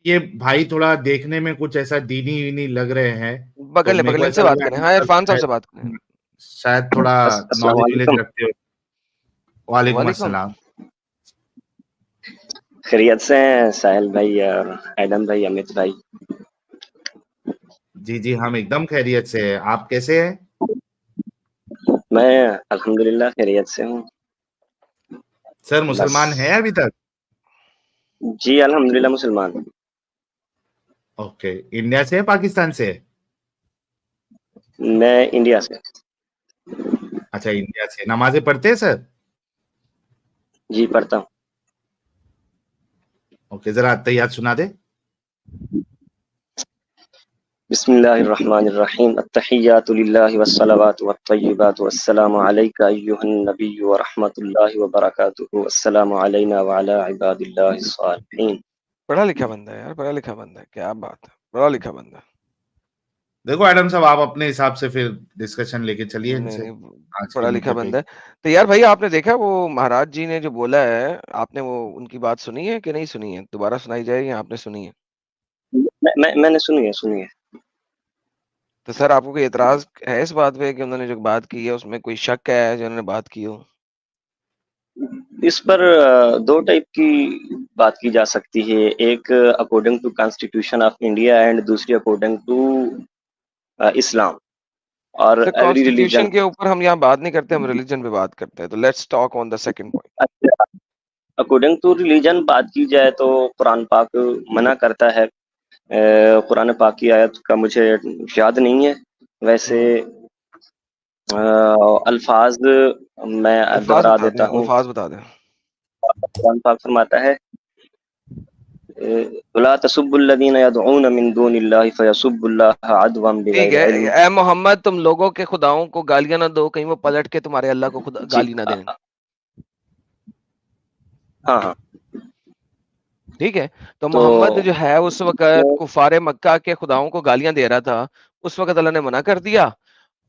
یہ بھائی تھوڑا دیکھنے میں کچھ ایسا دینی وینی لگ رہے ہیں، تو پکڑ لیں میرے کو ان ایسا سے لگ بات رہا کریں. ہے ہاں کہ عرفان صاحب سے شاید بات کریں. شاید تھوڑا السلام نالج علیکم. ولیج رکھتے ہو. وعلیکم وعلیکم. السلام. خیریت سے ہیں ساحل بھائی اور ایڈم بھائی، امت بھائی؟ جی جی ہم ایک دم خیریت سے ہیں. آپ کیسے ہیں؟ میں الحمدللہ خیریت سے ہوں. سر بس مسلمان ہیں ابھی تک؟ جی الحمدللہ مسلمان. اوکے. انڈیا سے ہے پاکستان سے؟ میں انڈیا سے. اچھا انڈیا سے. نمازیں پڑھتے ہیں سر؟ جی پڑھتا ہوں. اوکے ذرا تحیات سنا دے. بسم اللہ الرحمن الرحیم. التحیات للہ والصلوات والطیبات والسلام علیک ایھا النبی ورحمۃ اللہ وبرکاتہ. السلام علینا وعلی عباد اللہ الصالحین. پڑھا لکھا بندہ ہے یار، پڑھا لکھا بندہ ہے. کیا بات ہے، پڑھا لکھا بندہ. دیکھو ایڈم صاحب آپ اپنے حساب سے پھر ڈسکشن لے کے چلیے ان نہیں سے نہیں، آج کے پڑھا لکھا مدعے پہ. بندہ ہے. تو یار بھائی آپ نے دیکھا وہ مہاراج جی نے جو بولا ہے، آپ نے وہ ان کی بات سنی ہے کہ نہیں سنی ہے؟ دوبارہ سنائی جائے یا آپ نے سنی ہے؟ میں نے سنی ہے. تو سر آپ کو کوئی اعتراض ہے اس بات پہ کہ انہوں نے جو بات کی ہے اس میں کوئی شک ہے جو انہوں نے بات کی ہو؟ اس پر دو ٹائپ کی بات کی جا سکتی ہے. ایک according to constitution of India and دوسری اکارڈنگ ٹو اسلام اور سر ایوری ریلیجن. کانسٹیٹیوشن کے اوپر ہم یہاں بات نہیں کرتے، ہم ریلیجن پہ بات کرتے ہیں. تو let's talk on the second point. According to religion بات کی جائے تو قرآن پاک منع کرتا ہے. قرآن پاک کی آیت کا مجھے یاد نہیں ہے ویسے. الفاظ میں الفاظ دہرا بتا دیتا دیں، ہوں. الفاظ بتا دیں. قرآن پاک فرماتا ہے وَلَا تَسُبُّوا الَّذِينَ يَدْعُونَ مِن دُونِ اللَّهِ فَيَسُبُّوا اللَّهَ عَدْوًا ٹھیک بِغَيْرِ ہے. عِلْمٍ. اے محمد تم لوگوں کے خداؤں کو گالیاں نہ دو، کہیں وہ پلٹ کے تمہارے اللہ کو جی گالی نہ دیں. ہاں. ٹھیک ہے. تو تو محمد جو ہے اس وقت کفار مکہ کے خداؤں کو گالیاں دے رہا تھا. اس وقت اللہ نے منع کر دیا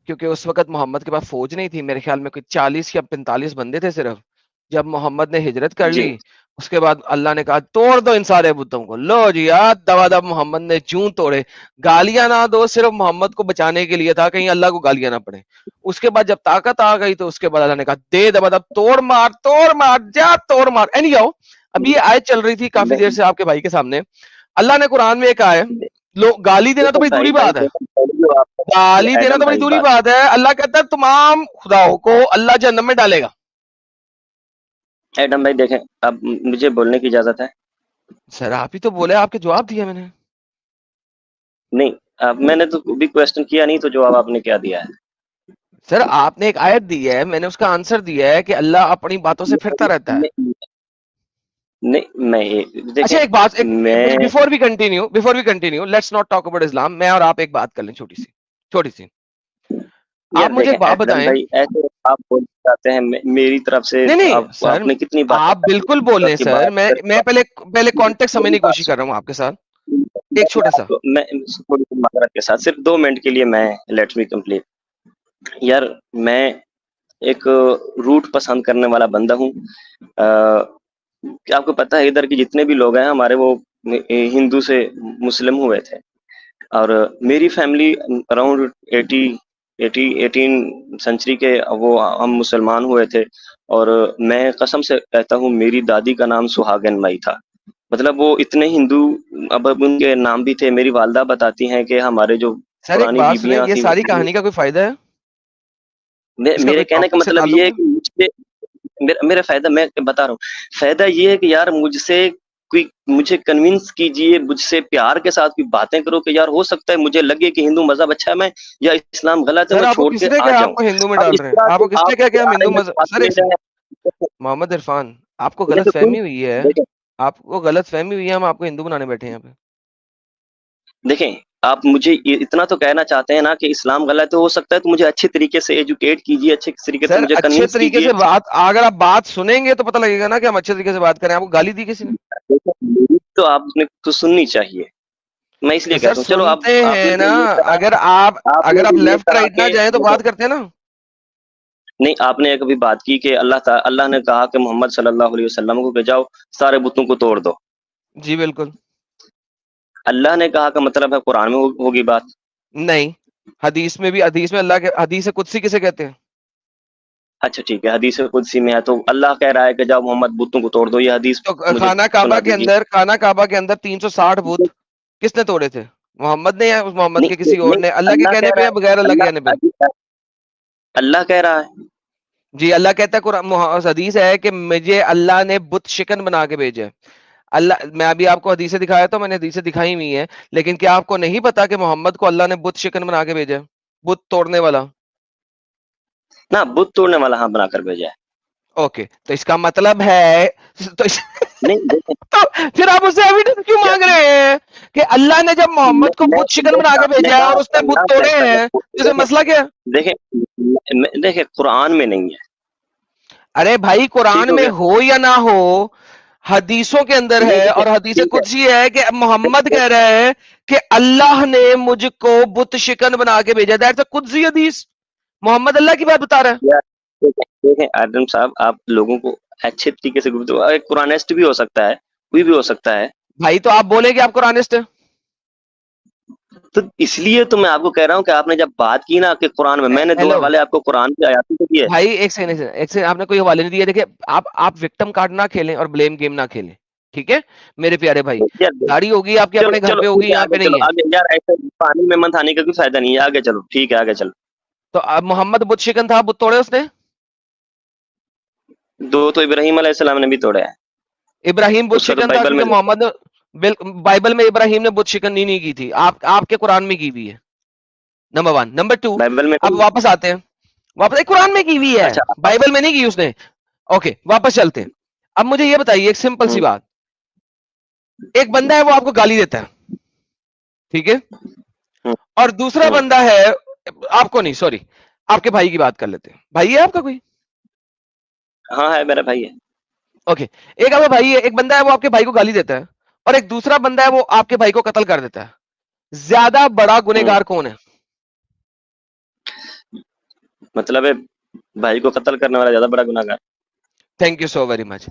کیونکہ اس وقت محمد کے پاس فوج نہیں تھی. میرے خیال میں کوئی 40 یا 45 بندے تھے صرف. جب محمد نے ہجرت کر جی لی اس کے بعد اللہ نے کہا توڑ دو ان سارے بتوں کو. لو جی یار دبا دب محمد نے چون توڑے. گالیاں نہ دو صرف محمد کو بچانے کے لیے تھا، کہیں اللہ کو گالیاں نہ پڑے. اس کے بعد جب طاقت آ گئی تو اس کے بعد اللہ نے کہا دے دبا دب توڑ مار جا توڑ مار. اینی ہاؤ ابھی یہ آیت چل رہی تھی کافی دیر سے آپ کے بھائی کے سامنے. اللہ نے قرآن میں ایک آئے گالی دینا تو بڑی دوری بات ہے. گالی دینا ایڈم تو بڑی بھائی دوری بات ہے. اللہ کہتا ہے تمام خداؤں کو اللہ جہنم میں ڈالے گا. ایڈم بھائی دیکھیں اب مجھے بولنے کی اجازت ہے؟ سر آپ ہی تو بولے، آپ کے جواب دیا میں نے. نہیں اب میں نے تو بھی کوشچن کیا نہیں تو جواب آپ نے کیا دیا ہے؟ سر آپ نے ایک آیت دی ہے، میں نے اس کا آنسر دیا ہے کہ اللہ اپنی باتوں سے پھرتا رہتا ہے. نہیں میں دیکھیں اچھا ایک بات میں before we continue let's not talk about Islam. میں اور آپ ایک بات کر لیں چھوٹی سی. یار آپ مجھے دیکھیں ایک بات ایڈم بتائیں. بھائی ایسے آپ بولنا چاہتے ہیں میری طرف سے نہیں سر آپ نے کتنی باتیں آپ بالکل بولیں کی سر. میں پہلے کانٹیکٹ سمجھنے میری کی بات کوشش کر رہا ہوں آپ کے ساتھ. ایک چھوٹا سا میں تھوڑی سی معذرت کے ساتھ صرف 2 منٹ کے لیے میں لیٹ می کمپلیٹ. یار میں ایک روٹ پسند کرنے والا بندہ ہوں. آپ کو پتہ ہے ادھر کے جتنے بھی لوگ ہیں ہمارے وہ ہندو سے مسلم ہوئے تھے اور میری فیملی اراؤنڈ 18 سنچری کے وہ ہم مسلمان ہوئے تھے. اور میں قسم سے کہتا ہوں میری دادی کا نام سہاگن مائی تھا. مطلب وہ اتنے ہندو اب ان کے نام بھی تھے. میری والدہ بتاتی ہیں کہ ہمارے جو سر ایک پرانی بات سنیں، بیویاں یہ تھیں ساری کہانی کا کوئی فائدہ ہے؟ اس کا میرے کوئی کہنے کا ٹاپک سے مطلب یہ تعلق ہے ہے؟ کہ مجھ سے میرا فائدہ میں بتا رہا ہوں. فائدہ یہ ہے کہ یار مجھے کنونس کیجئے، مجھ سے پیار کے ساتھ کوئی باتیں کرو کہ یار ہو سکتا ہے مجھے لگے کہ ہندو مذہب اچھا ہے میں یا اسلام غلط ہے سر میں آپ کو چھوڑ کس کے نے آ کہا آپ جاؤں. کو ہندو میں اب ڈال اس رہے ہیں؟ طرح آپ سے کو کس نے آپ کہا کہ ہم ہندو میرے مذہب؟ بات سر ایک لے سیکنڈ. رہے محمد عرفان آپ کو ہیں. غلط فہمی دیکھیں ہوئی ہے. آپ کو غلط فہمی ہوئی ہے، ہم آپ کو ہندو بنانے بیٹھے ہیں یہاں پہ. دیکھیں آپ مجھے اتنا تو کہنا چاہتے ہیں نا کہ اسلام غلط ہو سکتا ہے تو مجھے اچھے طریقے سے ایجوکیٹ کیجیے، اچھے طریقے سے سر مجھے اچھے کنونس طریقے کیجیے. سے بات، اگر آپ بات سنیں گے تو پتہ لگے گا نا کہ ہم اچھے طریقے سے بات کریں. آپ کو گالی دی کسی نے؟ تو آپ نے تو سننی چاہیے. میں اس تو لیے سر کہتا ہوں چلو سنتے آپ نے ہیں جو نا. یہ کہا اگر آپ نے جو یہ لیفٹ کہا رائٹ نہ کہ جائیں تو بات کرتے ہیں نا. نہیں آپ نے کبھی بات کی کہ اللہ نے کہا کہ محمد صلی اللہ علیہ وسلم کو کہ جاؤ سارے بتوں کو توڑ دو. جی بالکل. اللہ نے کہا کا مطلب ہے قرآن میں ہوگی بات؟ نہیں، حدیث میں بھی، حدیث میں اللہ کے، حدیث قدسی کسے کہتے ہیں؟ اچھا ٹھیک ہے، حدیث قدسی میں ہے تو اللہ کہہ رہا ہے کہ جاؤ محمد بتوں کو توڑ دو، یہ حدیث تو مجھے خانہ سنا کعبہ کے دیجیے۔ اندر، خانہ کعبہ کے اندر 360 بت کس نے توڑے تھے؟ محمد نے یا محمد کے کسی اور نہیں، نے؟ اللہ کے کہنے کہہ پہ رہا یا بغیر اللہ کے کہنے پہ؟ ہے، اللہ کہہ رہا ہے۔ جی اللہ کہتا ہے، قرآن حدیث ہے کہ مجھے اللہ نے بت شکن بنا کے بھیجا ہے۔ اللہ، میں ابھی آپ کو حدیثیں دکھایا تو میں نے حدیثیں دکھائی ہوئی ہیں، لیکن کیا آپ کو نہیں پتا کہ محمد کو اللہ نے بت شکن بنا کے بھیجا ہے، بت توڑنے والا؟ نہ بت توڑنے والا ہاں بنا کر بھیجا ہے۔ اوکے، تو اس کا مطلب ہے تو نہیں دیکھیں، تو پھر آپ اسے ایویڈنس کیوں مانگ رہے ہیں کہ اللہ نے جب محمد کو بت شکن بنا کے بھیجا ہے اور اس نے بت توڑے ہیں، تو مسئلہ کیا ہے؟ دیکھیں قرآن میں نہیں ہے، ارے بھائی ٹھیک قرآن ہو میں گیا؟ ہو یا نہ ہو، حدیثوں کے اندر نہیں ہے، دیکھیں، اور حدیث ٹھیک ہے، قدسی ہے کہ محمد کہہ رہا ہے کہ اللہ نے مجھ کو بت شکن بنا کے بھیجا۔ دیٹس اے قدسی حدیث، محمد اللہ کی بات بتا رہا ہے۔ دیکھیں آدم صاحب، آپ لوگوں کو اچھے طریقے سے گفتگو، ایک قرآنسٹ بھی ہو سکتا ہے، کوئی بھی ہو سکتا ہے، بھائی تو آپ بولیں کہ آپ قرآنسٹ ہیں؟ تو اس لیے تو میں آپ کو کہہ رہا ہوں کہ آپ نے جب بات کی نا کہ قرآن میں نے دو ہیلو حوالے آپ کو قرآن کی آیاتوں کے دیے۔ بھائی، ایک سیکنڈ ایک سیکنڈ، آپ نے کوئی حوالے نہیں دیا۔ دیکھیں آپ وکٹم کارڈ نہ کھیلیں اور بلیم گیم نہ کھیلیں، ٹھیک ہے میرے پیارے بھائی؟ داڑھی ہوگی آپ کے چلو اپنے گھر چلو پہ ٹھیک ہوگی، ہے، یہاں پہ آگے چلو، نہیں ہے۔ آگے یار ایسے پانی میں مت آنے کا کوئی فائدہ نہیں ہے، آگے چلو، ٹھیک ہے آگے چلو۔ تو اب محمد بت شکن تھا، بت توڑے اس نے؟ دو تو ابراہیم علیہ السلام نے بھی توڑا ہے، ابراہیم بت اس کا تو شکن تھا بائبل میں کیونکہ محمد بائبل میں ابراہیم نے بت شکن نہیں کی تھی، آپ کے قرآن میں کی ہوئی ہے، نمبر 1۔ نمبر 2، بائبل میں اب واپس آتے ہیں، واپس قرآن میں کی ہوئی ہے، اچھا بائبل میں نہیں کی اس نے۔ اوکے واپس چلتے ہیں۔ اب مجھے یہ بتائیے ایک سمپل سی بات، ایک بندہ ہے وہ آپ کو گالی دیتا ہے، ٹھیک ہے، اور دوسرا بندہ ہے، آپ کو نہیں، سوری، آپ کے بھائی کی بات کر لیتے ہیں، بھائی ہے آپ کا کوئی؟ ہاں ہے، میرا بھائی ہے۔ اوکے، ایک آپ کا بھائی ہے، ایک بندہ ہے وہ آپ کے بھائی کو گالی دیتا ہے، اور ایک دوسرا بندہ ہے وہ آپ کے بھائی کو قتل کر دیتا ہے، زیادہ بڑا گنہگار کون ہے؟ مطلب ہے بھائی کو قتل کرنے والا زیادہ بڑا گناہگار۔ Thank you so very much.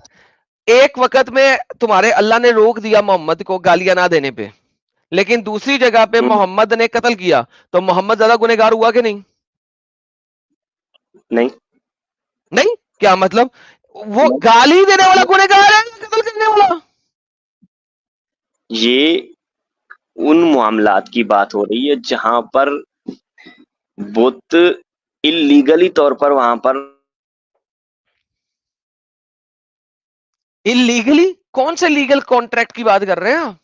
ایک وقت میں تمہارے اللہ نے روک دیا محمد کو گالیاں نہ دینے پہ، لیکن دوسری جگہ پہ محمد نے قتل کیا، تو محمد زیادہ گنہگار ہوا کہ نہیں؟ نہیں، نہیں، کیا مطلب؟ وہ گالی دینے والا گنہگار ہے یا قتل کرنے والا؟ یہ ان معاملات کی بات ہو رہی ہے جہاں پر بت اللیگلی طور پر وہاں پر اللیگلی؟ کون سے لیگل کانٹریکٹ کی بات کر رہے ہیں آپ؟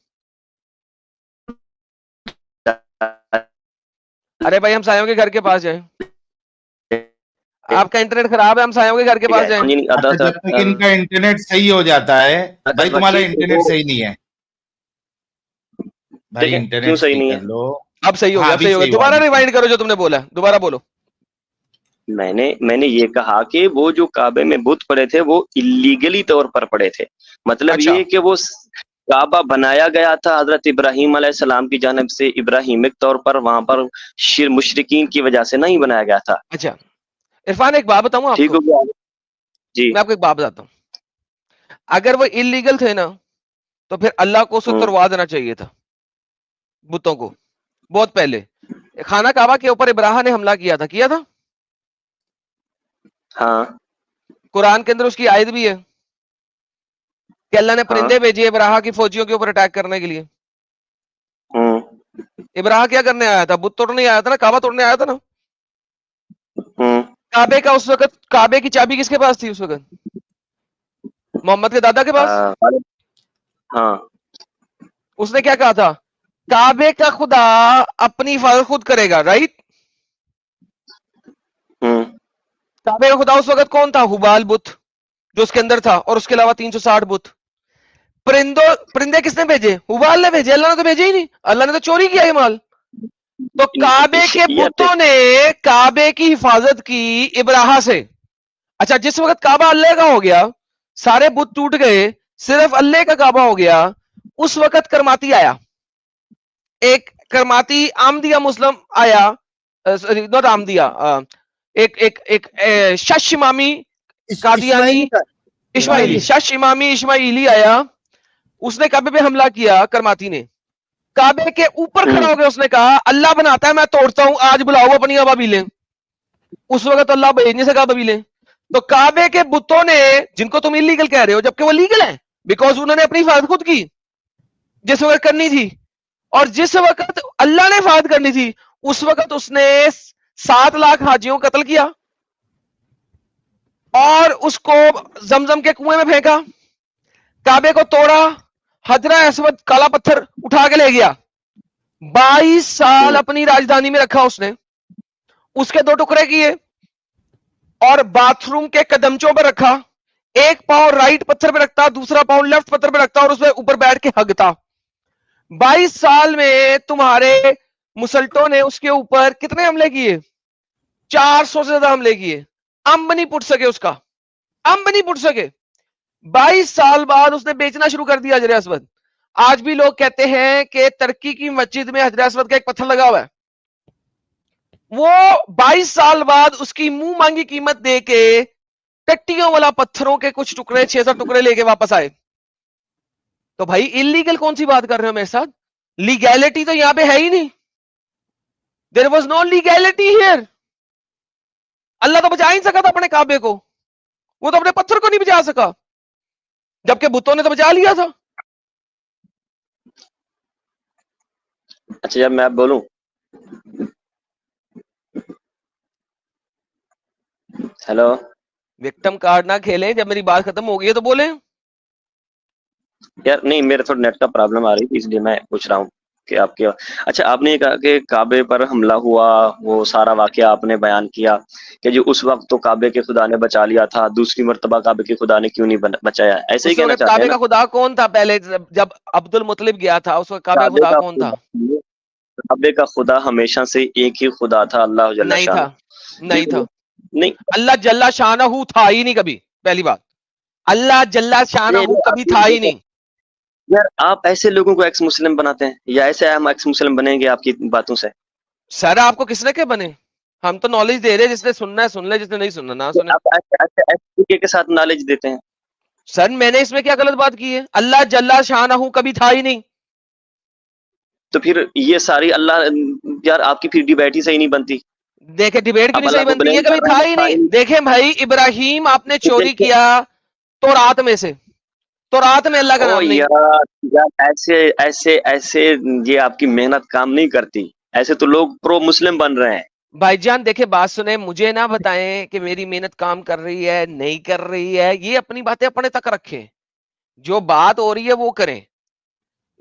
ارے بھائی ہم سایوں کے گھر کے پاس جائیں، آپ کا انٹرنیٹ خراب ہے، ہم سایوں کے گھر کے پاس جائیں۔ اچھا جب تک ان کا انٹرنیٹ صحیح ہو جاتا ہے، بھائی تمہارا انٹرنیٹ صحیح نہیں ہے بھائی، کیوں انٹرنیٹ صحیح صحیح نہیں کر ہے؟ لو۔ اب صحیح ہو ہاں گیا، اب ابھی صحیح ہو گیا، صحیح ہوا دوبارہ ریوائنڈ کرو جو تم نے بولا، دوبارہ بولو۔ میں نے یہ کہا کہ وہ جو کعبے میں بت پڑے تھے وہ اللیگلی طور پر پڑے تھے، مطلب اچھا یہ کہ وہ کعبہ بنایا گیا تھا حضرت ابراہیم علیہ السلام کی جانب سے ابراہیمک طور پر، وہاں پر مشرکین کی وجہ سے نہیں بنایا گیا تھا۔ اچھا عرفان، ایک بات بتاؤں آپ ٹھیک کو، ہو گیا جی۔ میں آپ کو ایک بات بتاتا ہوں، اگر وہ انلیگل تھے نا تو پھر اللہ کو اسے تروا دینا چاہیے تھا، بتوں کو، بہت پہلے۔ خانہ کعبہ کے اوپر ابراہ نے حملہ کیا تھا ہاں قرآن کے اندر اس کی آیت بھی ہے کہ اللہ نے پرندے بھیجے ابراہ کی فوجیوں کے اوپر اٹیک کرنے کے لیے۔ ابراہ کیا کرنے آیا تھا؟ بت توڑنے آیا تھا نا، کعبہ توڑنے آیا تھا نا۔ کعبے کا اس وقت، کعبے کی چابی کس کے پاس تھی اس وقت؟ محمد کے دادا کے پاس۔ ہاں اس نے کیا کہا تھا؟ کعبے کا خدا اپنی حفاظت خود کرے گا، رائٹ؟ کعبے کا خدا اس وقت کون تھا؟ حبال بت جو اس کے اندر تھا، اور اس کے علاوہ 360 بت۔ پرندے کس نے بھیجے؟ حبال نے بھیجے، اللہ نے تو بھیجے ہی نہیں، اللہ نے تو چوری کیا یہ مال۔ تو کعبے کے بتوں نے کعبے کی حفاظت کی ابراہ سے۔ اچھا جس وقت کعبہ اللہ کا ہو گیا، سارے بت ٹوٹ گئے، صرف اللہ کا کعبہ ہو گیا، اس وقت کرماتی آیا، ایک کرماتی آمدیہ مسلم آیا، نوٹ آمدیہ، ایک شش امامی قادیانی اسماعیلی، شش امامی اسماعیلی آیا، اس نے کعبے پہ حملہ کیا کرماتی نے، کعبے کے اوپر کھڑا ہو کے اس نے کہا اللہ بناتا ہے میں توڑتا ہوں, آج بلاؤ اپنی ابابیلیں. اس وقت تو اللہ بھیج نہیں سکا ابابیلیں. تو کعبے کے بتوں نے, جن کو تم انلیگل کہہ رہے ہو جبکہ وہ لیگل ہیں بیکاز انہوں نے اپنی حفاظت خود کی جس وقت کرنی تھی, اور جس وقت اللہ نے حفاظت کرنی تھی اس وقت اس نے 7 لاکھ حاجیوں کو قتل کیا اور اس کو زمزم کے کنویں میں پھینکا, کعبے کو توڑا, حجرہ اسود کالا پتھر اٹھا کے لے گیا, 22 سال اپنی راجدھانی میں رکھا اس نے, اس کے 2 ٹکڑے کیے اور باتھ روم کے قدمچوں پہ رکھا, ایک پاؤں رائٹ پتھر پہ رکھتا, دوسرا پاؤں لیفٹ پتھر پہ رکھتا اور اس پہ اوپر بیٹھ کے ہگتا. 22 سال میں تمہارے مسلطوں نے اس کے اوپر کتنے حملے کیے؟ 400 سے زیادہ حملے کیے, امب نہیں پٹ سکے, اس کا امب نہیں پٹ سکے. 22 سال بعد اس نے بیچنا شروع کر دیا حجر اسود. آج بھی لوگ کہتے ہیں کہ ترکی کی مسجد میں حجر اسود کا ایک پتھر لگا ہوا ہے. وہ 22 سال بعد اس کی منہ مانگی قیمت دے کے ٹٹیوں والا پتھروں کے کچھ ٹکڑے 6-7 ٹکڑے لے کے واپس آئے. تو بھائی انلیگل کون سی بات کر رہے ہو میرے ساتھ؟ لیگیلٹی تو یہاں پہ ہے ہی نہیں. There was no legality here. اللہ تو بچا ہی نہیں سکا تھا اپنے کعبے کو, وہ تو اپنے پتھر کو نہیں بچا سکا, جبکہ بتوں نے تو بچا لیا تھا. اچھا جب میں اب بولوں, ہیلو, وکٹم کارڈ نہ کھیلیں, جب میری بات ختم ہو گئی ہے تو بولیں. یار نہیں میرے تھوڑا نیٹ کا پرابلم آ رہی تھی اس لیے میں پوچھ رہا ہوں کہ آپ کے. اچھا آپ نے یہ کہا کہ کعبے پر حملہ ہوا, وہ سارا واقعہ آپ نے بیان کیا کہ جو اس وقت تو کعبے کے خدا نے بچا لیا تھا, دوسری مرتبہ کعبے کے خدا نے کیوں نہیں بچایا, ایسے ہی اس کہنا وقت چاہتے کعبے ہیں نا؟ کا خدا کون تھا پہلے جب عبد المطلب گیا تھا, اس وقت کعبے کا خدا کون تھا؟ کعبے کا خدا ہمیشہ سے ایک ہی خدا تھا, اللہ جل نہیں شانہ. تھا, نہیں تھا. نہیں اللہ جل شانہ تھا ہی نہیں کبھی. پہلی بات, اللہ جل شانہ کبھی تھا ہی نہیں. یار آپ ایسے لوگوں کو ایکس مسلم بناتے ہیں, یا ایسے ہم ایکس مسلم بنیں گے آپ کی باتوں سے؟ سر آپ کو کس نے کہ بنے؟ ہم تو نالج دے رہے ہیں, جس نے سننا ہے سن لے, جس نے نہیں سننا نہ سنے. آپ ایسے طریقے کے ساتھ نالج دیتے ہیں. سر میں نے اس میں کیا غلط بات کی ہے؟ اللہ جل شانہ کبھی تھا ہی نہیں. تو پھر یہ ساری اللہ, یار آپ کی پھر ڈیبیٹ ہی صحیح نہیں بنتی. دیکھیں ڈیبیٹ کیوں آپ نہیں اللہ صحیح کو بنتی, یہ blame کبھی کر رہے تھا ہیں ہی کہ نہیں. دیکھیں بھائی, ابراہیم آپ نے چوری کیا تو رات میں سے, تو رات میں اللہ کا او نام نہیں. یار ایسے ایسے ایسے یہ آپ کی محنت کام نہیں کرتی, ایسے تو لوگ پرو مسلم بن رہے ہیں. بھائی جان دیکھیں بات سنیں, مجھے نہ بتائیں کہ میری محنت کام کر رہی ہے نہیں کر رہی ہے, یہ اپنی باتیں اپنے تک رکھیں, جو بات ہو رہی ہے وہ کریں.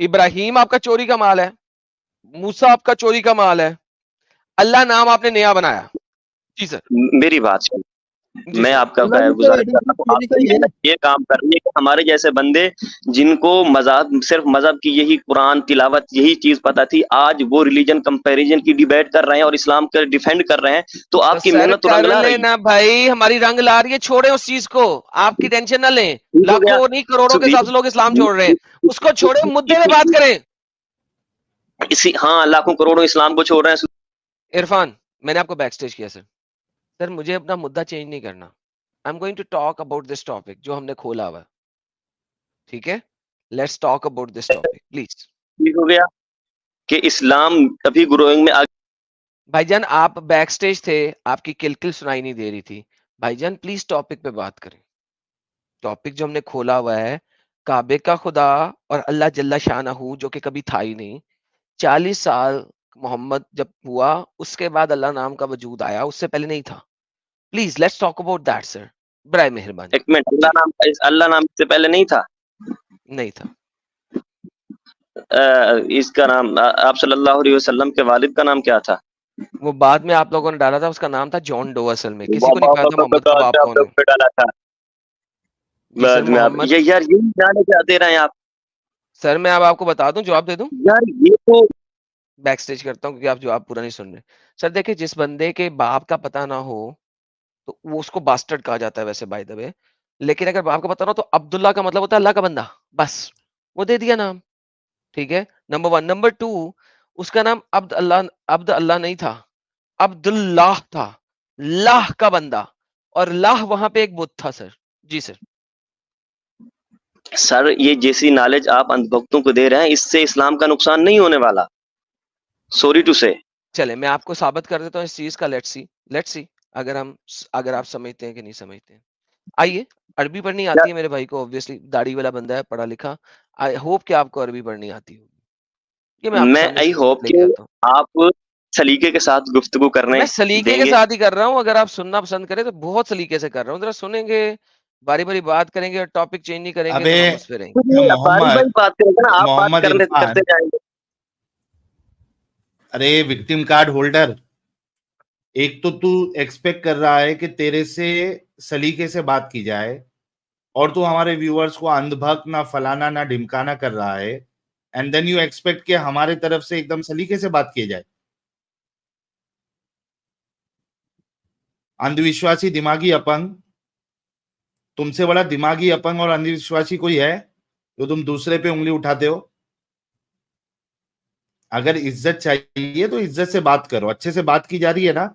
ابراہیم آپ کا چوری کا مال ہے, موسیٰ آپ کا چوری کا مال ہے, اللہ نام آپ نے نیا بنایا. جی سر, میری بات سن, جی میں سر. آپ کا گزارش کر رہا ہوں, آپ نے یہ کام کر رہی ہے کہ ہمارے جیسے بندے جن کو مذہب, صرف مذہب کی یہی قرآن تلاوت یہی چیز پتہ تھی, آج وہ ریلیجن کمپیریزن کی ڈیبیٹ کر رہے ہیں اور اسلام کا ڈیفینڈ کر رہے ہیں, تو آپ کی سر محنت تو کر رنگ لا رہی لینا بھائی, ہماری رنگ لا رہی ہے, چھوڑیں اس چیز کو, آپ کی ٹینشن نہ لیں. ہے. لاکھوں نہیں کروڑوں کے حساب سے لوگ اسلام چھوڑ رہے ہیں, اس کو چھوڑیں, مدے پہ بات کریں. اسی ہاں لاکھوں کروڑوں اسلام کو چھوڑ رہے ہیں. عرفان میں نے آپ کو بیک سٹیج کیا سر. سر مجھے اپنا مدعا چینج نہیں کرنا. I am going to talk about this topic جو ہم نے کھولا ہوا. ٹھیک ہے, let's talk about this topic please. ٹھیک ہو گیا کہ اسلام ابھی گروئنگ میں بھائی جان آپ بیک سٹیج تھے, آپ کی کلکل سنائی نہیں دے رہی تھی. بھائی جان پلیز ٹاپک پہ بات کریں. ٹاپک جو ہم نے کھولا ہوا ہے, کعبے کا خدا اور اللہ جل شانہ جو کہ کبھی تھا ہی نہیں. 40 سال محمد جب ہوا اس کے بعد اللہ نام کا وجود آیا, اس سے پہلے نہیں تھا. Please let's talk about that sir, برائے مہربانی. ایک منٹ, اللہ نام سے پہلے نہیں تھا, نہیں تھا. اس کا نام آپ صلی اللہ علیہ وسلم کے والد کا نام کیا تھا؟ وہ بعد میں آپ لوگوں نے ڈالا تھا, اس کا نام تھا جان ڈو. اصل میں کسی کو نہیں پتا تھا محمد کا باپ کون ہے. ڈالا تھا جی سر, بعد میں آپ محمد. یار یہ جانے کیا دے رہے ہیں آپ سر میں اب آپ کو بتا دوں, جواب دے دوں, یار, یہ تو بیک سٹیج کرتا ہوں کیونکہ آپ جواب پورا نہیں سن رہے. سر دیکھیں, جس بندے کے باپ کا پتہ نہ ہو تو وہ اس کو باسٹرڈ کہا جاتا ہے ویسے بائی دا وے, لیکن اگر باپ کا پتہ نہ ہو تو عبداللہ کا مطلب ہوتا ہے اللہ کا بندہ, بس وہ دے دیا نام. ٹھیک ہے, نمبر 1. نمبر 2, اس کا نام عبد اللہ نہیں تھا, عبداللہ تھا, لاہ کا بندہ, اور لاہ وہاں پہ ایک بت تھا سر. جی سر. سر یہ جیسی نالج آپ اندھ بھکتوں کو دے رہے ہیں، اس سے اسلام کا نقصان نہیں ہونے والا، سوری ٹو سے. چلے میں آپ کو ثابت کر دیتا ہوں اس چیز کا. لیٹ سی اگر آپ سمجھتے ہیں کہ نہیں سمجھتے ہیں. آئیے، عربی پڑھنی آتی ہے میرے بھائی کو، obviously داڑھی والا بندہ ہے، پڑھا لکھا. آئی ہوپ کہ آپ کو عربی پڑھنی آتی ہوگی. یہ میں آپ کے میں سامنے آئی ہوپ لے کہ کے آتا ہوں. آپ سلیقے کے ساتھ گفتگو کرنے میں سلیقے دیں کے گے. ساتھ ہی کر رہا ہوں. اگر آپ سننا پسند کریں تو بہت سلیقے سے کر رہا ہوں. ذرا سنیں گے، باری باری بات کریں گے اور ٹاپک چینج نہیں کریں گے ابے تو ہم اس پہ رہیں گے. باری محمد باری بات کریں گے نا، آپ بات محمد کرتے عرفان، جائیں گے. ارے وکٹم کارڈ ہولڈر، ایک تو ایکسپیکٹ کر رہا ہے کہ تیرے سے سلیقے سے بات کی جائے، اور تو ہمارے ویورز کو اندھ بھک نہ فلانا نہ ڈھمکانا کر رہا ہے، اینڈ دین یو ایکسپیکٹ کہ ہمارے طرف سے ایک دم سلیقے سے بات کی جائے. اندھ وشواسی دماغی اپنگ، تم سے بڑا دماغی اپنگ اور اندھ وشواسی کوئی ہے جو تم دوسرے پہ انگلی اٹھاتے ہو؟ اگر عزت چاہیے تو عزت سے بات کرو، اچھے سے بات کی جا رہی ہے نا،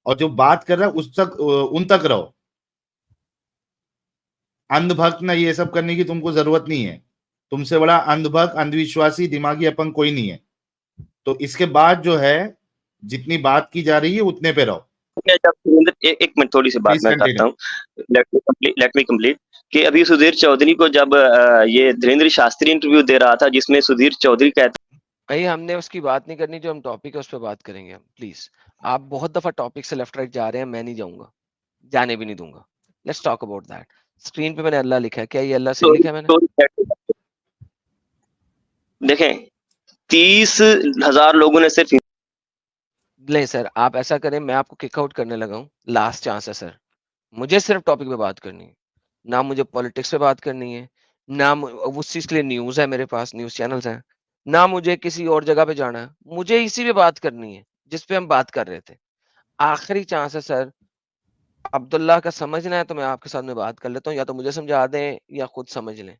اور جو بات کر رہا ہے اس تک ان تک رہو. اندھ بھکت نہ یہ سب کرنے کی تم کو ضرورت نہیں ہے. تم سے بڑا اندھ بھکت، اندھ وشواسی، دماغی اپنگ کوئی نہیں ہے. تو اس کے بعد جو ہے جتنی بات کی جا رہی ہے اتنے پہ رہو. ایک منٹ تھوڑی سی بات پلیز میں کنٹینیو. کرتا ہوں. Let me complete. کہ ابھی سدھیر چودھری کو جب یہ دھریندر شاستری انٹرویو دے رہا تھا، جس میں سدھیر چودھری کہتا بھائی ہم نے اس کی بات نہیں کرنی، جو ہم ٹاپک ہے اس پہ بات کریں گے ہم. پلیز، آپ بہت دفعہ ٹاپک سے لیفٹ رائٹ جا رہے ہیں، میں نہیں جاؤں گا، جانے بھی نہیں دوں گا. Let's talk about that. Screen پہ میں نے اللہ لکھا ہے، کیا یہ اللہ سے ہی لکھا ہے میں نے؟ دیکھیں 30,000 لوگوں نے صرف نہیں سر، آپ ایسا کریں، میں آپ کو کک آؤٹ کرنے لگا ہوں. لاسٹ چانس ہے سر، مجھے صرف ٹاپک پہ بات کرنی ہے، نہ مجھے پالیٹکس پہ بات کرنی ہے، نہ اس چیز کے لیے نیوز ہے، میرے پاس نیوز چینلز ہیں، نہ مجھے کسی اور جگہ پہ جانا ہے. مجھے اسی پہ بات کرنی ہے جس پہ ہم بات کر رہے تھے. آخری چانس ہے سر. عبداللہ کا سمجھنا ہے تو میں آپ کے ساتھ میں بات کر لیتا ہوں، یا تو مجھے سمجھا دیں یا خود سمجھ لیں،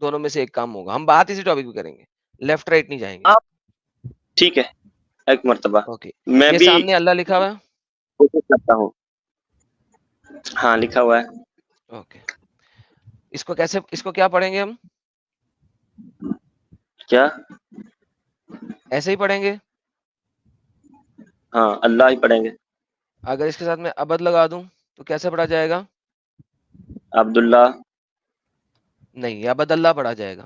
دونوں میں سے ایک کام ہوگا. ہم بات اسی ٹاپک پہ کریں گے، لیفٹ رائٹ نہیں جائیں گے. آپ ٹھیک ہے. ایک مرتبہ اوکے، میں یہ بھی سامنے اللہ لکھا ہوا ہے. کوشش کرتا ہوں. ہاں لکھا ہوا ہے. اوکے، اس کو کیا پڑھیں گے ہم؟ کیا؟ ایسے ہی پڑھیں گے؟ ہاں اللہ ہی پڑھیں گے. اگر اس کے ساتھ میں ابد لگا دوں تو کیسے پڑھا جائے گا؟ عبداللہ. نہیں، ابد اللہ پڑھا جائے گا.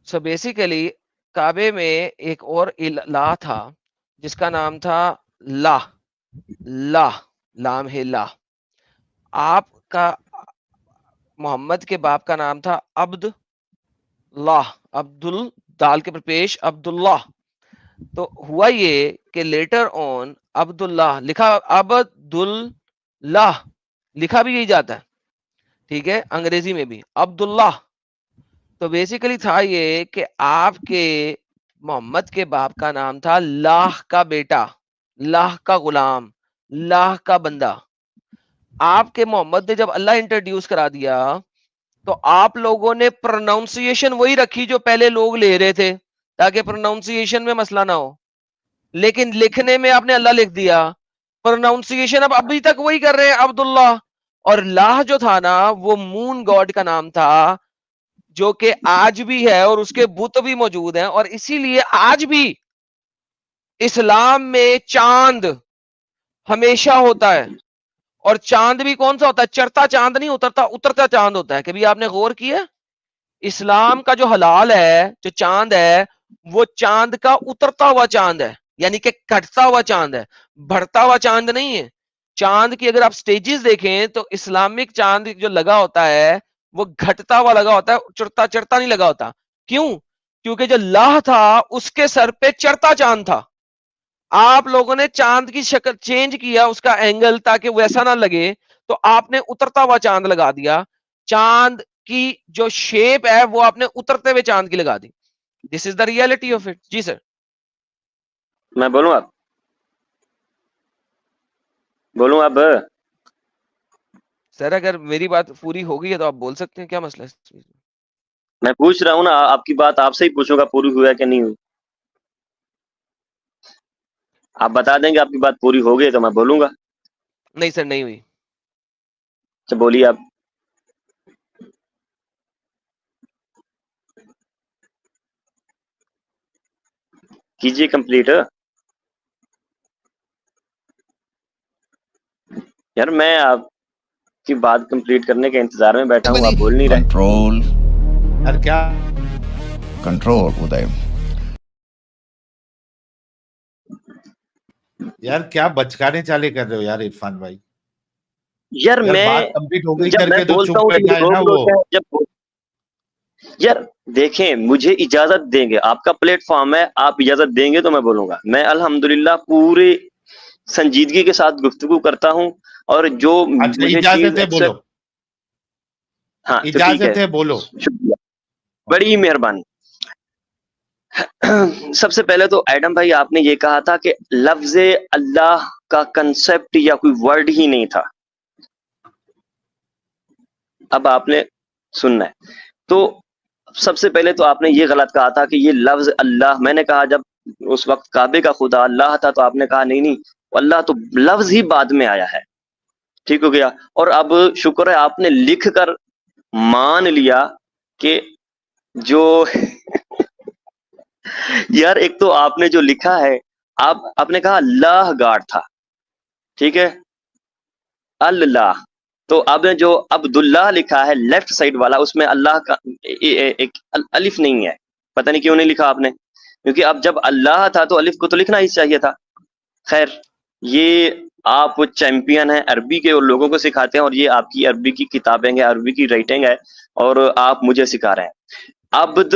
سو بیسیکلی کعبے میں ایک اور الہ تھا جس کا نام تھا لا. لا، لام ہے لا. آپ کا محمد کے باپ کا نام تھا عبد اللہ، دال کے پر پیش عبداللہ. تو ہوا یہ کہ لیٹر آن عبداللہ لکھا، عبداللہ لکھا بھی یہی جاتا ہے، ٹھیک ہے، انگریزی میں بھی عبداللہ. تو بیسیکلی تھا یہ کہ آپ کے محمد کے باپ کا نام تھا لاہ کا بیٹا، لاہ کا غلام، لاہ کا بندہ. آپ کے محمد نے جب اللہ انٹروڈیوس کرا دیا تو آپ لوگوں نے پروناؤنسیشن وہی رکھی جو پہلے لوگ لے رہے تھے، تاکہ پروناؤنسیشن میں مسئلہ نہ ہو. لیکن لکھنے میں آپ نے اللہ لکھ دیا، پروناؤنسیشن اب ابھی تک وہی کر رہے ہیں عبداللہ. اور لاہ جو تھا نا وہ مون گاڈ کا نام تھا، جو کہ آج بھی ہے اور اس کے بت بھی موجود ہیں. اور اسی لیے آج بھی اسلام میں چاند ہمیشہ ہوتا ہے. اور چاند بھی کون سا ہوتا ہے؟ چڑھتا چاند نہیں، اترتا چاند ہوتا ہے. کبھی آپ نے غور کیا اسلام کا جو حلال ہے، جو چاند ہے، وہ چاند کا اترتا ہوا چاند ہے، یعنی کہ کٹتا ہوا چاند ہے، بڑھتا ہوا چاند نہیں ہے. چاند کی اگر آپ سٹیجز دیکھیں تو اسلامک چاند جو لگا ہوتا ہے وہ گھٹتا ہوا لگا ہوتا ہے، چڑھتا نہیں لگا ہوتا. کیوں؟ کیونکہ جو لاہ تھا اس کے سر پہ چڑھتا چاند تھا. آپ لوگوں نے چاند کی شکل چینج کیا، اس کا اینگل، تاکہ ویسا نہ لگے، تو آپ نے اترتا ہوا چاند لگا دیا. چاند کی جو شیپ ہے وہ آپ نے اترتے ہوئے چاند کی لگا دی. دس از دا ریالٹی آف اٹ. جی سر. میں بولوں اب سر اگر میری بات پوری ہو گئی ہے تو آپ بول سکتے ہیں، کیا مسئلہ ہے؟ میں پوچھ رہا ہوں نا، آپ کی بات آپ سے ہی پوچھوں گا پوری ہوا ہے کہ نہیں ہوئی. آپ بتا دیں گے آپ کی بات پوری ہو گئی تو میں بولوں گا. نہیں سر، نہیں ہوئی. اچھا بولیے آپ. کیجیے کمپلیٹ. یار میں آپ کی بات کمپلیٹ کرنے کے انتظار میں بیٹھا ہوں, آپ بول نہیں رہے. کنٹرول یار کیا کنٹرول ادے. یار کیا بچکانے چالے کر رہے ہو یار عرفان بھائی. یار یار میں بات کمپلیٹ ہو گئی جب کر میں کے تو بولتا چپ ہوں بیٹھا ہے نا وہ. یار دیکھیں مجھے اجازت دیں گے, آپ کا پلیٹ فارم ہے, آپ اجازت دیں گے تو میں بولوں گا. میں الحمدللہ پورے سنجیدگی کے ساتھ گفتگو کرتا ہوں, اور جو اچھا مجھے اجازت ہے بولو, ہاں تو ٹھیک ہے, اجازت ہے بولو. شکریہ, بڑی مہربانی. سب سے پہلے تو ایڈم بھائی آپ نے یہ کہا تھا کہ لفظ اللہ کا کنسپٹ یا کوئی ورڈ ہی نہیں تھا. اب آپ نے سننا ہے, تو سب سے پہلے تو آپ نے یہ غلط کہا تھا کہ یہ لفظ اللہ, میں نے کہا جب اس وقت کعبے کا خدا اللہ تھا تو آپ نے کہا نہیں نہیں اللہ تو لفظ ہی بعد میں آیا ہے. ٹھیک ہو گیا. اور اب شکر ہے آپ نے لکھ کر مان لیا کہ جو یار ایک تو آپ نے جو لکھا ہے, آپ نے کہا اللہ گاڈ تھا, ٹھیک ہے, اللہ. تو اب نے جو عبداللہ لکھا ہے لیفٹ سائڈ والا, اس میں اللہ کا ایک الف نہیں ہے. پتہ نہیں کیوں نہیں لکھا آپ نے, کیونکہ اب جب اللہ تھا تو الف کو تو لکھنا ہی چاہیے تھا. خیر, یہ آپ چیمپئن ہیں عربی کے اور لوگوں کو سکھاتے ہیں, اور یہ آپ کی عربی کی کتابیں ہیں, عربی کی رائٹنگ ہے, اور آپ مجھے سکھا رہے ہیں عبد.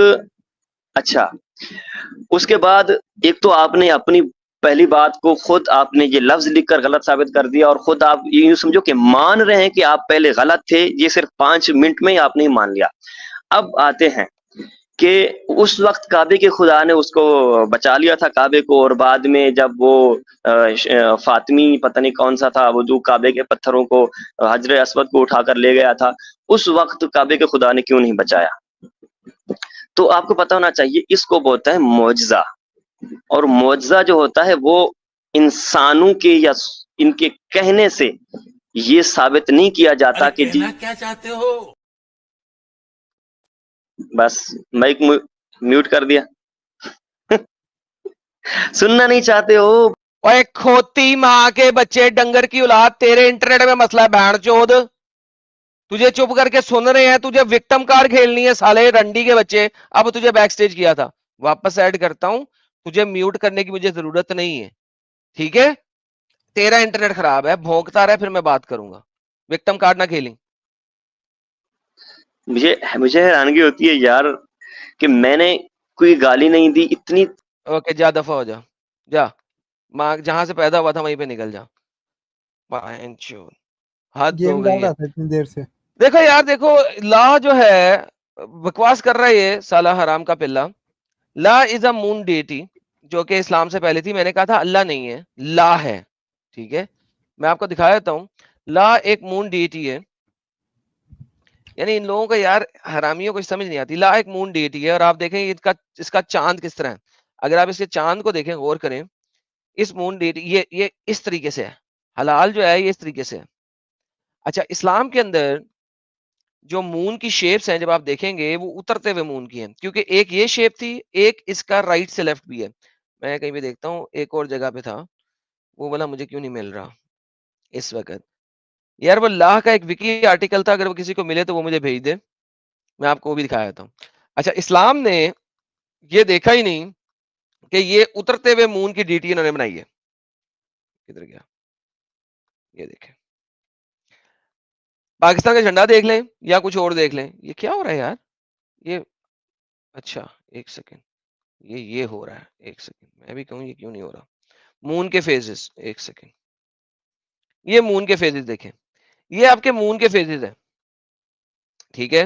اچھا, اس کے بعد ایک تو آپ نے اپنی پہلی بات کو خود آپ نے یہ لفظ لکھ کر غلط ثابت کر دیا, اور خود آپ یوں سمجھو کہ مان رہے ہیں کہ آپ پہلے غلط تھے, یہ صرف 5 منٹ میں ہی آپ نے مان لیا. اب آتے ہیں کہ اس وقت کعبے کے خدا نے اس کو بچا لیا تھا کعبے کو, اور بعد میں جب وہ فاطمی پتہ نہیں کون سا تھا وہ جو کعبے کے پتھروں کو حجر اسود کو اٹھا کر لے گیا تھا, اس وقت کعبے کے خدا نے کیوں نہیں بچایا؟ تو آپ کو پتہ ہونا چاہیے اس کو بولتا ہے معجزہ, اور معجزہ جو ہوتا ہے وہ انسانوں کے یا ان کے کہنے سے یہ ثابت نہیں کیا جاتا کہ جی کیا چاہتے ہو. بس مائک میوٹ کر دیا. سننا نہیں چاہتے ہو؟ اوے کھوتی ماں کے بچے, ڈنگر کی اولاد, تیرے انٹرنیٹ میں مسئلہ ہے بہن چود. تجھے چپ کر کے سن رہے ہیں, تجھے وکٹم کارڈ کھیلنی ہے سالے رنڈی کے بچے. اب تجھے بیک سٹیج کیا تھا, واپس ایڈ کرتا ہوں, تجھے میوٹ کرنے کی مجھے ضرورت نہیں ہے, ٹھیک ہے. تیرا انٹرنیٹ خراب ہے, بھونکتا رہا, پھر میں بات کروں گا. وکٹم کارڈ نہ کھیلیں. مجھے حیرانگی ہوتی ہے یار کہ میں نے کوئی گالی نہیں دی اتنی. اوکے جا دفعہ ہو جا, جا ماں جہاں سے پیدا ہوا تھا وہیں پہ نکل جا. حد ہو گئی ہے. اتنی دیر سے دیکھو یار, دیکھو لا جو ہے بکواس کر رہا ہے یہ سالہ حرام کا پلہ. لا از اے مون ڈیٹی جو کہ اسلام سے پہلے تھی. میں نے کہا تھا اللہ نہیں ہے, لا ہے, ٹھیک ہے. میں آپ کو دکھا دیتا ہوں, لا ایک مون ڈیٹی ہے. یعنی ان لوگوں کا یار حرامیوں کو سمجھ نہیں آتی. لا ایک مون ڈیٹی ہے, اور آپ دیکھیں اس کا چاند کس طرح ہے. اگر آپ اس کے چاند کو دیکھیں, غور کریں, اس مون ڈیٹی یہ اس طریقے سے ہے. حلال جو ہے یہ اس طریقے سے ہے. اچھا, اسلام کے اندر جو مون کی شیپس ہیں جب آپ دیکھیں گے وہ اترتے ہوئے مون کی ہیں, کیونکہ ایک یہ شیپ تھی, ایک اس کا رائٹ سے لیفٹ بھی ہے. میں کہیں بھی دیکھتا ہوں, ایک اور جگہ پہ تھا, وہ والا مجھے کیوں نہیں مل رہا اس وقت. یار وہ لا کا ایک وکی آرٹیکل تھا, اگر وہ کسی کو ملے تو وہ مجھے بھیج دے, میں آپ کو وہ بھی دکھایا تھا. اچھا, اسلام نے یہ دیکھا ہی نہیں کہ یہ اترتے ہوئے مون کی ڈیٹی انہوں نے بنائی ہے. کدھر گیا یہ دیکھیں, پاکستان کا جھنڈا دیکھ لیں یا کچھ اور دیکھ لیں, یہ کیا ہو رہا ہے یار یہ. اچھا ایک سیکنڈ, یہ ہو رہا ہے, ایک سیکنڈ میں بھی کہوں یہ کیوں نہیں ہو رہا. مون کے فیزز, ایک سیکنڈ, یہ مون کے فیزز دیکھیں, یہ آپ کے مون کے فیزز ہیں, ٹھیک ہے.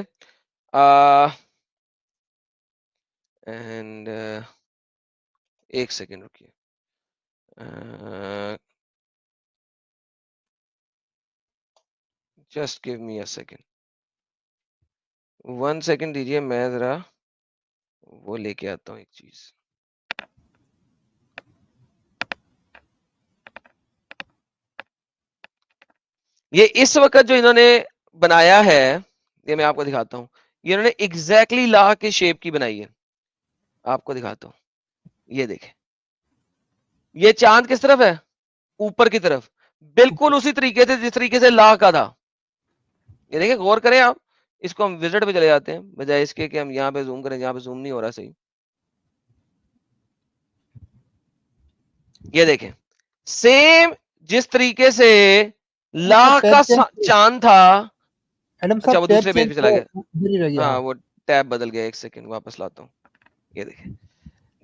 اینڈ ایک سیکنڈ رکیے, just give me a second, 1 second دیجیے, میں ذرا وہ لے کے آتا ہوں ایک چیز. یہ اس وقت جو انہوں نے بنایا ہے, یہ میں آپ کو دکھاتا ہوں, یہ انہوں نے ایگزیکٹلی لا کے شیپ کی بنائی ہے. آپ کو دکھاتا ہوں, یہ دیکھیں, یہ چاند کس طرف ہے؟ اوپر کی طرف، بالکل اسی طریقے سے جس طریقے سے لا کا تھا. یہ دیکھیں غور کریں آپ، اس کو ہم وزٹ پہ چلے جاتے ہیں بجائے اس کے کہ ہم یہاں پہ زوم کریں، یہاں پہ زوم نہیں ہو رہا صحیح. یہ دیکھیں سیم جس طریقے سے لا کا چاند تھا. اچھا وہ دوسرے پیج پہ چلا گیا، ہاں وہ ٹیب بدل گیا، ایک سیکنڈ واپس لاتا ہوں. یہ دیکھیں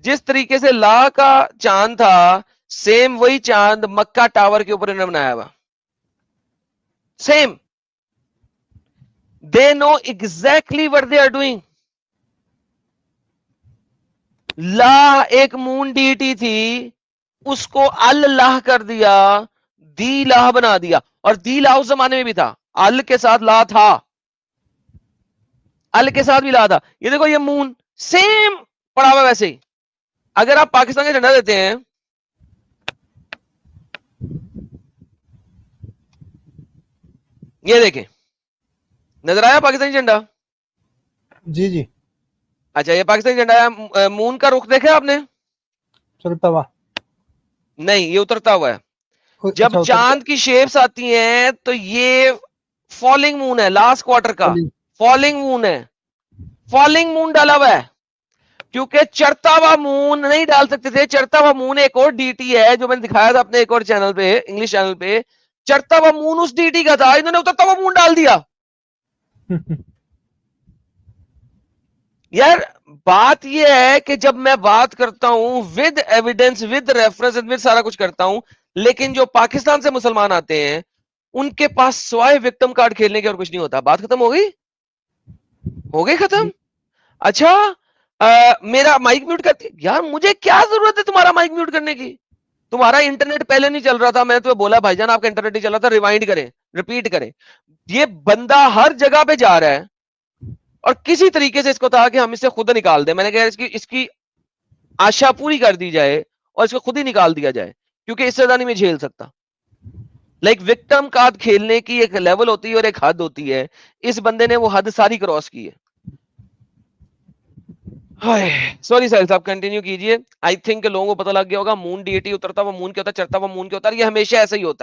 جس طریقے سے لا کا چاند تھا، سیم وہی چاند مکہ ٹاور کے اوپر انہوں نے بنایا ہوا. Same. They know exactly what they are doing. لا ایک مون ڈیٹی تھی، اس کو اللہ کر دیا، دی لا بنا دیا. اور دی لا اس زمانے میں بھی تھا، ال کے ساتھ لا تھا، ال کے ساتھ بھی لا تھا. یہ دیکھو یہ مون سیم پڑا ہوا ویسے ہی. اگر آپ پاکستان کا جھنڈا دیتے ہیں، یہ دیکھیں نظر آیا پاکستانی جھنڈا؟ جی جی اچھا یہ پاکستانی جھنڈا ہے. مون کا رخ دیکھا آپ نے؟ چلتا ہوا نہیں، یہ اترتا ہوا ہے. جب چاند کی شیپس آتی ہیں تو یہ فالنگ مون ہے، لاسٹ کوارٹر کا فالنگ مون ہے. فالنگ مون ڈالا ہوا ہے کیونکہ چڑھتا ہوا مون نہیں ڈال سکتے تھے. چڑھتا ہوا مون ایک اور ڈی ٹی ہے جو میں نے دکھایا تھا اپنے ایک اور چینل پہ، انگلش چینل پہ. چڑھتا ہوا مون اس ڈی ٹی کا تھا، انہوں نے اترتا ہوا مون ڈال دیا. یار بات یہ ہے کہ جب میں بات کرتا ہوں with evidence, with reference, with سارا کچھ کرتا ہوں، لیکن جو پاکستان سے مسلمان آتے ہیں ان کے پاس سوائے وکٹم کارڈ کھیلنے کے اور کچھ نہیں ہوتا. بات ختم ہو گئی؟ ہو گئی ختم. اچھا میرا مائک میوٹ کرتی یار، مجھے کیا ضرورت ہے تمہارا مائک میوٹ کرنے کی؟ تمہارا انٹرنیٹ پہلے نہیں چل رہا تھا، میں تمہیں بولا بھائی جان آپ کا انٹرنیٹ نہیں چل رہا تھا، ریوائنڈ کریں، ریپیٹ کریں. یہ بندہ ہر جگہ پہ جا رہا ہے اور کسی طریقے سے اس کو تھا کہ ہم اسے خود نکال دیں. میں نے کہا اس کی آشا پوری کر دی جائے اور اس کو خود ہی نکال دیا جائے، کیونکہ اس سے زیادہ نہیں میں جھیل سکتا. لائک وکٹم کارڈ کھیلنے کی ایک لیول ہوتی ہے اور ایک حد ہوتی ہے. اس بندے نے وہ حد ساری کراس کی ہے. سوری ساحل صاحب کنٹینیو کیجئے. آئی تھنک لوگوں کو پتہ لگ گیا ہوگا. مون ڈیٹی اترتا ہوا مون کیا ہوتا ہے، چڑھتا ہوا مون کیا ہوتا ہے. یہ ہمیشہ ایسا ہی ہوتا ہے.